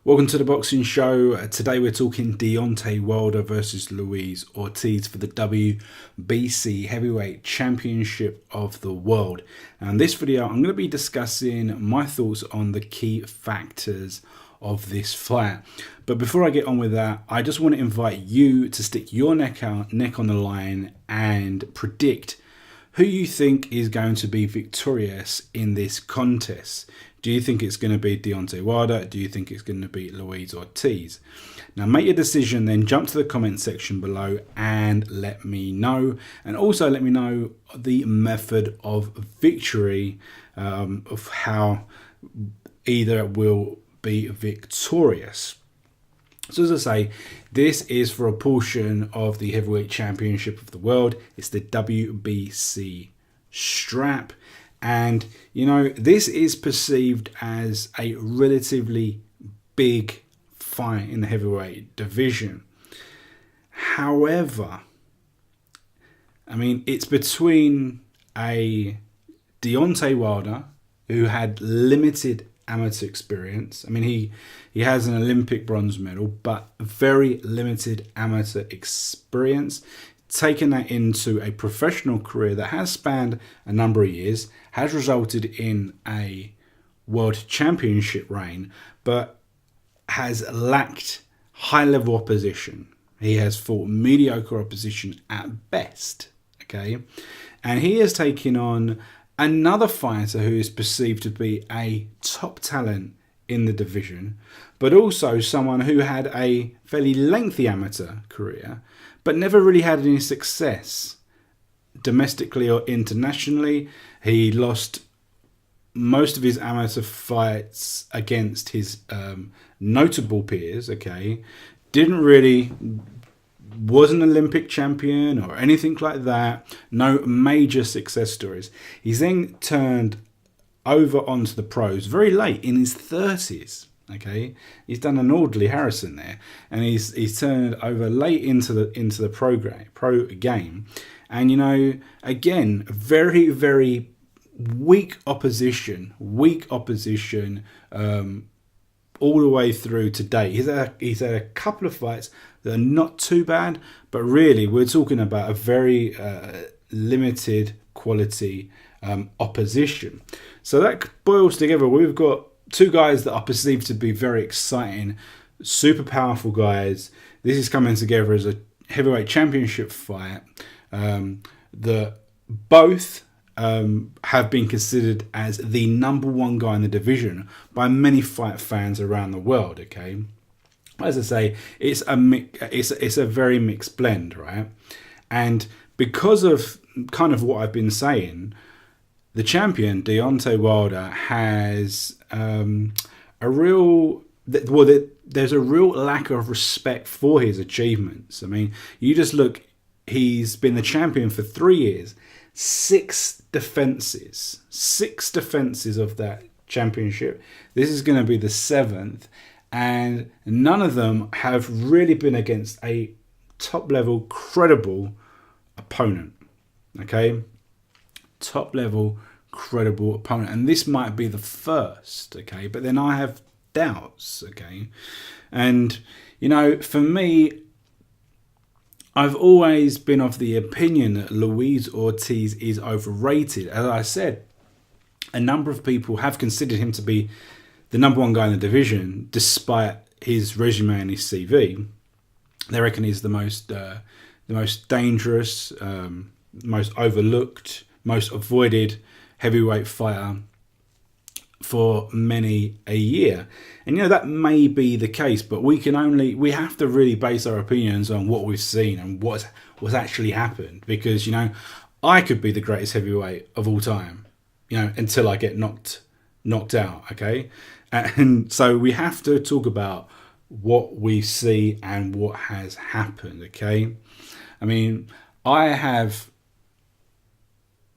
Welcome to the Boxing Show. Today we're talking Deontay WIlder versus Luis Ortiz for the WBC Heavyweight Championship of the World. And in this video, I'm going to be discussing my thoughts on the key factors of this fight. But before I get on with that, I just want to invite you to stick your neck on the line and predict who you think is going to be victorious in this contest. Do you think it's going to be Deontay WIlder? Do you think it's going to be Luis Ortiz? Now make your decision, then jump to the comment section below and let me know. And also let me know the method of victory, of how either will be victorious. So as I say, this is for a portion of the Heavyweight Championship of the World. It's the WBC strap. And, you know, this is perceived as a relatively big fight in the heavyweight division. However, I mean, it's between a Deontay WIlder, who had limited amateur experience. I mean, he has an Olympic bronze medal, but very limited amateur experience. Taken that into a professional career that has spanned a number of years, has resulted in a world championship reign, but has lacked high-level opposition. He has fought mediocre opposition at best, okay? And he has taken on another fighter who is perceived to be a top talent in the division, but also someone who had a fairly lengthy amateur career, but never really had any success domestically or internationally. He lost most of his amateur fights against his notable peers, okay? Wasn't an Olympic champion or anything like that. No major success stories. He's then turned over onto the pros very late in his 30s. Okay, he's done an orderly Harrison there, and he's turned over late into the pro game, and you know, again, very weak opposition, all the way through to date. He's had a couple of fights that are not too bad, but really we're talking about a very limited quality opposition. So that boils together. We've got two guys that are perceived to be very exciting, super powerful guys. This is coming together as a heavyweight championship fight that both have been considered as the #1 guy in the division by many fight fans around the world. Okay, as I say, it's a very mixed blend, right? And because of kind of what I've been saying, the champion, Deontay WIlder, has there's a real lack of respect for his achievements. I mean, you just look, he's been the champion for 3 years, 6 defenses of that championship. This is going to be the 7th, and none of them have really been against a top-level, credible opponent. Okay? Top-level, credible opponent, and this might be the first, okay? But then I have doubts, okay? And you know, for me, I've always been of the opinion that Luis Ortiz is overrated. As I said, a number of people have considered him to be the #1 guy in the division, despite his resume and his CV. They reckon he's the most dangerous, most overlooked, most avoided heavyweight fighter for many a year. And you know, that may be the case, but we have to really base our opinions on what we've seen and what's actually happened. Because, you know, I could be the greatest heavyweight of all time, you know, until I get knocked out, okay? And so we have to talk about what we see and what has happened, okay? I mean, I have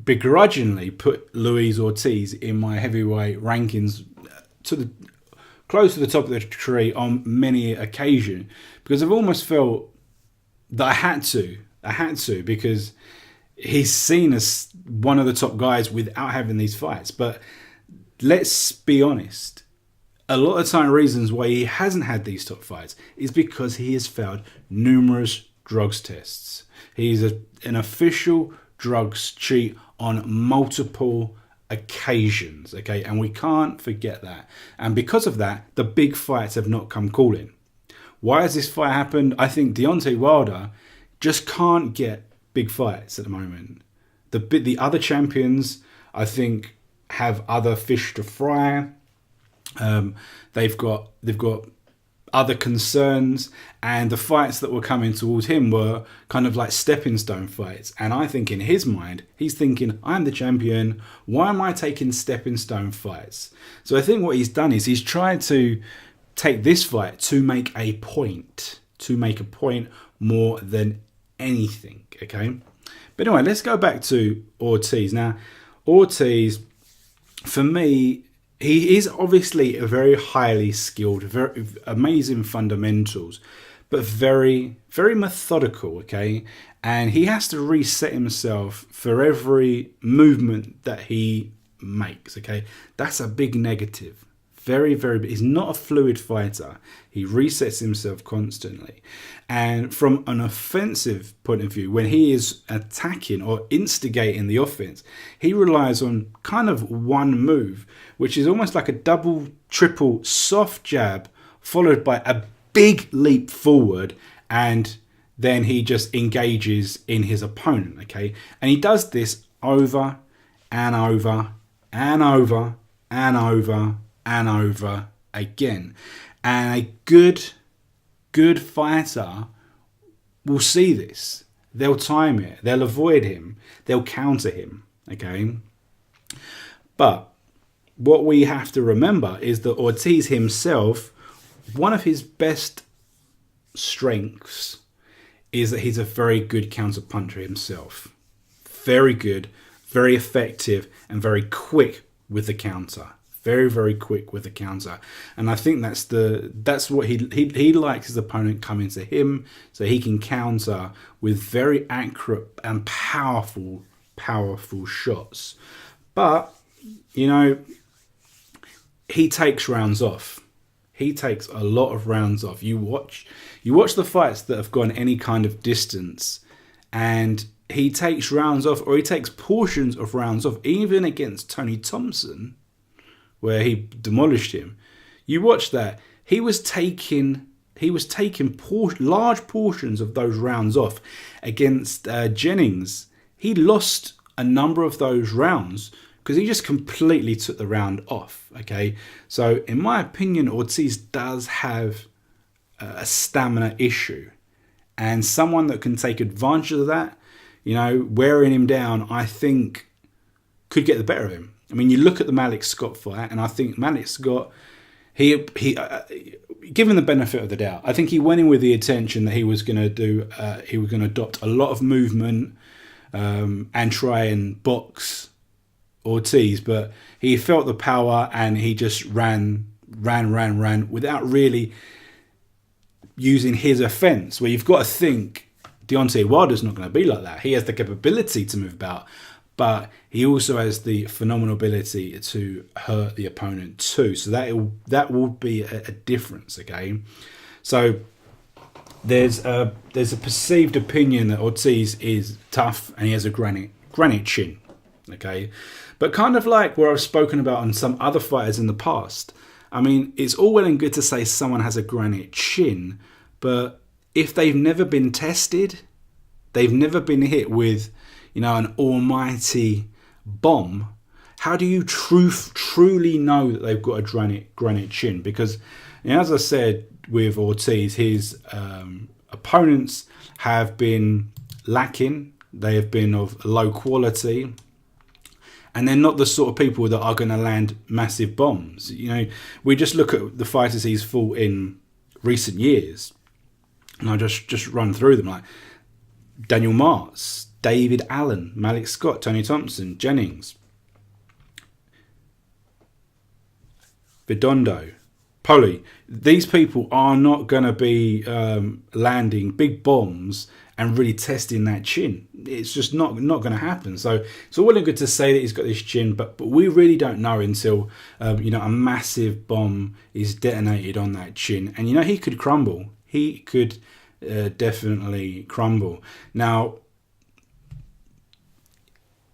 begrudgingly put Luis Ortiz in my heavyweight rankings close to the top of the tree on many occasions, because I've almost felt that I had to because he's seen as one of the top guys without having these fights. But let's be honest, a lot of time reasons why he hasn't had these top fights is because he has failed numerous drugs tests. He's an official drugs cheat on multiple occasions, okay? And we can't forget that. And because of that, the big fights have not come calling. Why has this fight happened? I think Deontay WIlder just can't get big fights at the moment. The other champions, I think, have other fish to fry. They've got other concerns, and the fights that were coming towards him were kind of like stepping stone fights. And I think in his mind, he's thinking, I'm the champion. Why am I taking stepping stone fights? So I think what he's done is he's tried to take this fight to make a point, more than anything, okay? But anyway, let's go back to Ortiz. Now, Ortiz, for me, he is obviously a very highly skilled, very amazing fundamentals, but very, very methodical, okay? And he has to reset himself for every movement that he makes, okay? That's a big negative. Very, very big. He's not a fluid fighter. He resets himself constantly. And from an offensive point of view, when he is attacking or instigating the offense, he relies on kind of one move, which is almost like a double, triple soft jab followed by a big leap forward, and then he just engages in his opponent, okay? And he does this over and over and over and over and over again. And a good fighter will see this. They'll time it. They'll avoid him. They'll counter him, okay? But what we have to remember is that Ortiz himself, one of his best strengths is that he's a very good counter puncher himself. Very good, very effective, and very quick with the counter. Very, very quick with the counter. And I think that's what he likes his opponent coming to him so he can counter with very accurate and powerful shots. But, you know, he takes rounds off. He takes a lot of rounds off. You watch the fights that have gone any kind of distance, and he takes rounds off, or he takes portions of rounds off, even against Tony Thompson, where he demolished him. You watch that. He was taking large portions of those rounds off against Jennings. He lost a number of those rounds because he just completely took the round off, okay? So, in my opinion, Ortiz does have a stamina issue. And someone that can take advantage of that, you know, wearing him down, I think could get the better of him. I mean, you look at the Malik Scott fight, and I think Malik Scott, he given the benefit of the doubt, I think he went in with the intention that he was going to adopt a lot of movement and try and box Ortiz, but he felt the power and he just ran without really using his offense. Where you've got to think Deontay WIlder's not going to be like that. He has the capability to move about, but he also has the phenomenal ability to hurt the opponent too. So that will be a difference, okay? So there's a perceived opinion that Ortiz is tough and he has a granite chin, okay? But kind of like where I've spoken about on some other fighters in the past, I mean, it's all well and good to say someone has a granite chin, but if they've never been tested, they've never been hit with, you know, an almighty bomb, how do you truly know that they've got a granite chin? Because, you know, as I said with Ortiz, his opponents have been lacking. They have been of low quality. And they're not the sort of people that are going to land massive bombs. You know, we just look at the fighters he's fought in recent years, and I just run through them, like Daniel Martz, David Allen, Malik Scott, Tony Thompson, Jennings, Vidondo, Poli. These people are not going to be landing big bombs and really testing that chin. It's just not going to happen. So it's all well and good to say that he's got this chin, but we really don't know until a massive bomb is detonated on that chin, and he could crumble. He could definitely crumble. Now,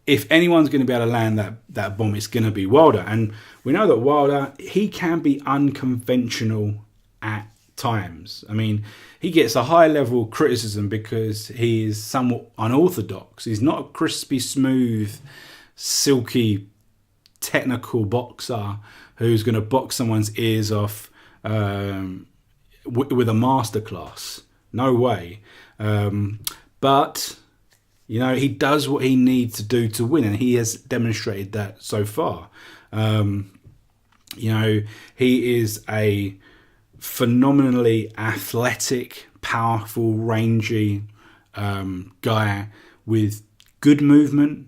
if anyone's going to be able to land that bomb, it's going to be Wilder. And we know that Wilder, he can be unconventional at times. I mean, he gets a high level criticism because he is somewhat unorthodox. He's not a crispy, smooth, silky, technical boxer who's going to box someone's ears off with a masterclass. No way. But he does what he needs to do to win, and he has demonstrated that so far. He is a phenomenally athletic, powerful, rangy guy with good movement.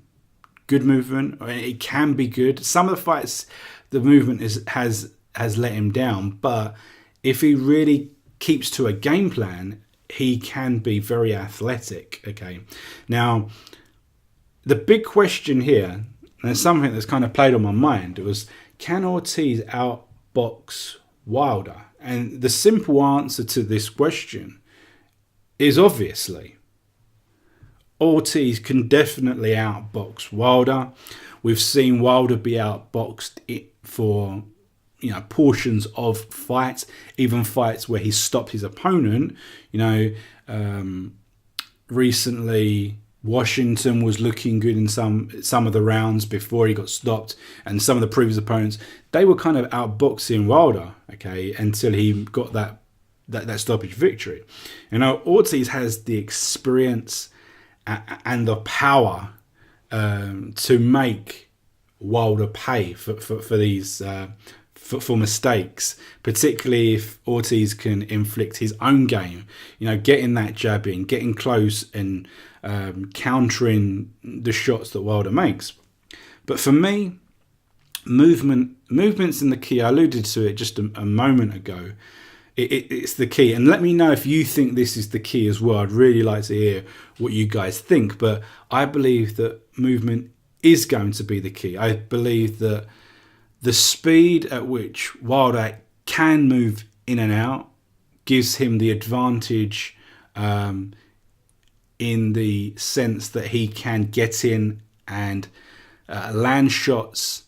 It can be good. Some of the fights, the movement has let him down, but if he really keeps to a game plan, he can be very athletic. Okay, now the big question here, and it's something that's kind of played on my mind, it was, can Ortiz outbox Wilder? And the simple answer to this question is obviously Ortiz can definitely outbox Wilder. We've seen Wilder be outboxed for portions of fights, even fights where he stopped his opponent. Recently Washington was looking good in some of the rounds before he got stopped, and some of the previous opponents, they were kind of outboxing Wilder, okay, until he got that stoppage victory. Ortiz has the experience and the power to make Wilder pay for these for mistakes, particularly if Ortiz can inflict his own game, getting that jab in, getting close and countering the shots that Wilder makes. But for me, movement's in the key. I alluded to it just a moment ago. It's the key, and let me know if you think this is the key as well. I'd really like to hear what you guys think, but I believe that movement is going to be the key. I believe that the speed at which Wilder can move in and out gives him the advantage in the sense that he can get in and land shots,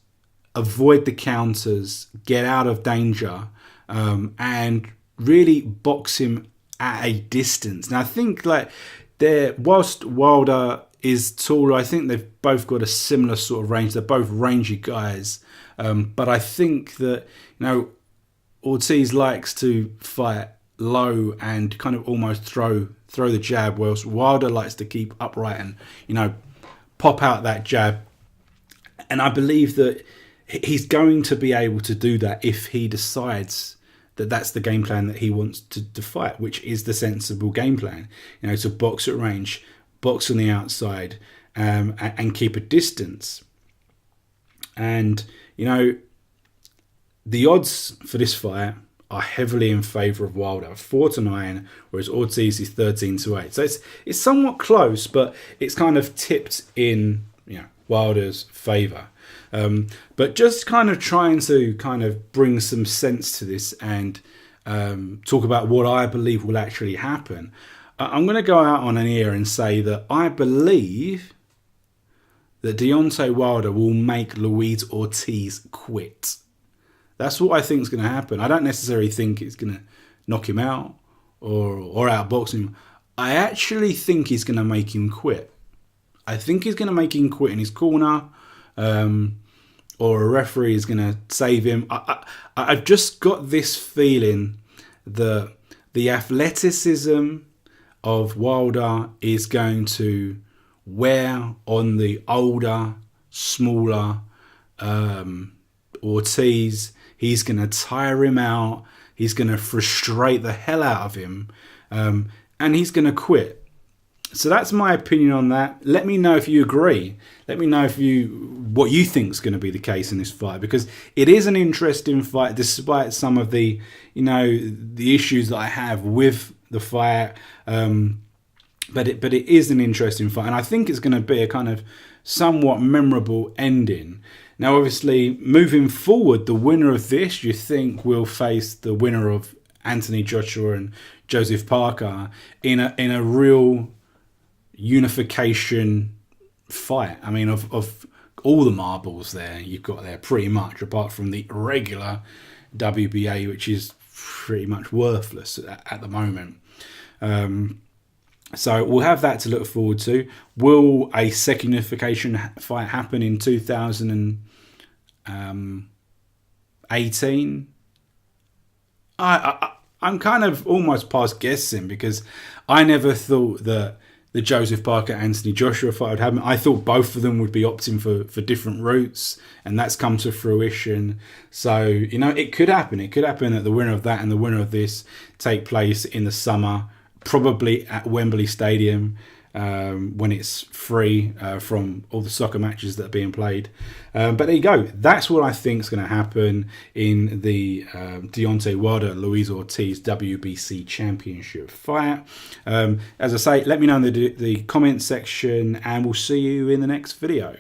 avoid the counters, get out of danger, and really box him at a distance. Now, I think whilst Wilder is taller, I think they've both got a similar sort of range. They're both rangy guys. But I think that, Ortiz likes to fight low and kind of almost throw the jab, whilst Wilder likes to keep upright and, pop out that jab. And I believe that he's going to be able to do that if he decides that that's the game plan that he wants to fight, which is the sensible game plan. To box at range, box on the outside, and keep a distance. And, the odds for this fight are heavily in favour of Wilder, 4-9, whereas Ortiz is 13-8. So it's somewhat close, but it's kind of tipped in Wilder's favour. But just kind of trying to kind of bring some sense to this and talk about what I believe will actually happen. I'm going to go out on an ear and say that I believe that Deontay Wilder will make Luis Ortiz quit. That's what I think is going to happen. I don't necessarily think it's going to knock him out or outbox him. I actually think he's going to make him quit. I think he's going to make him quit in his corner, or a referee is going to save him. I've just got this feeling that the athleticism of Wilder is going to wear on the older, smaller Ortiz. He's going to tire him out. He's going to frustrate the hell out of him. And he's going to quit. So that's my opinion on that. Let me know if you agree. Let me know what you think is going to be the case in this fight, because it is an interesting fight, despite some of the issues that I have with the fight. But it is an interesting fight, and I think it's going to be a kind of somewhat memorable ending. Now, obviously, moving forward, the winner of this, you think, will face the winner of Anthony Joshua and Joseph Parker in a real unification fight. I mean, of all the marbles there you've got there, pretty much, apart from the regular WBA, which is pretty much worthless at the moment. So we'll have that to look forward to. Will a second unification fight happen in 2018? I'm kind of almost past guessing, because I never thought that the Joseph Parker Anthony Joshua fight would happen. I thought both of them would be opting for different routes, and that's come to fruition. So, you know, it could happen. It could happen that the winner of that and the winner of this take place in the summer, probably at Wembley Stadium, when it's free from all the soccer matches that are being played. But there you go. That's what I think is going to happen in the Deontay WIlder Luis Ortiz WBC Championship fight. As I say, let me know in the comment section, and we'll see you in the next video.